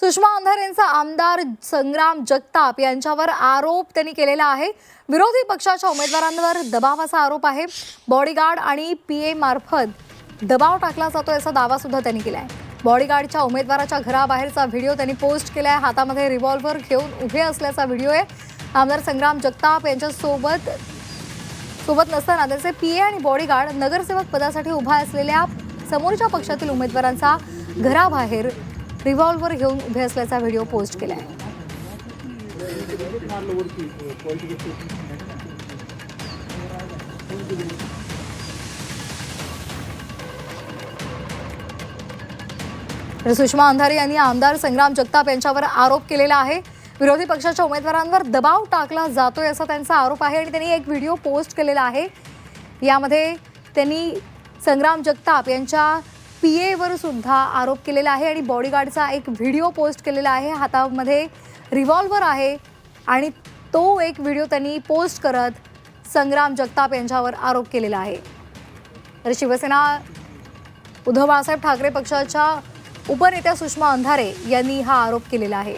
सुषमा अंधारेंचा आमदार संग्राम जगताप यांच्यावर आरोप त्यांनी केलेला आहे। विरोधी पक्षाच्या उमेदवारांवर दबावाचा आरोप आहे। बॉडीगार्ड आणि पीए मार्फत दबाव टाकला जातोय असा दावा सुद्धा त्यांनी केलाय। बॉडीगार्डच्या उमेदवाराच्या घराबाहेरचा व्हिडिओ त्यांनी पोस्ट केलाय। हातामध्ये रिव्हॉल्वर घेऊन उभे असल्याचा व्हिडिओ आहे। आमदार संग्राम जगताप यांच्या सोबत नसताना त्याचे पीए आणि बॉडीगार्ड नगरसेवक पदासाठी उभा असलेल्या समोरच्या पक्षातील उमेदवारांचा घराबाहेर रिव्हॉल्वर घेऊन उभे असल्याचा व्हिडिओ पोस्ट केला आहे। सुषमा अंधारे यांनी आमदार संग्राम जगताप यांच्यावर आरोप केलेला आहे। विरोधी पक्षाच्या उमेदवारांवर दबाव टाकला जातोय असा त्यांचा आरोप आहे आणि त्यांनी एक व्हिडिओ पोस्ट केलेला आहे। यामध्ये त्यांनी संग्राम जगताप यांच्या पीएवर सुद्धा आरोप केलेला आहे आणि बॉडीगार्डचा एक व्हिडिओ पोस्ट केलेला आहे। हातामध्ये रिव्हॉल्वर आहे आणि तो एक व्हिडिओ त्यांनी पोस्ट करत संग्राम जगताप यांच्यावर आरोप केलेला आहे। तर शिवसेना उद्धव बाळासाहेब ठाकरे पक्षाच्या उपनेत्या सुषमा अंधारे यांनी हा आरोप केलेला आहे।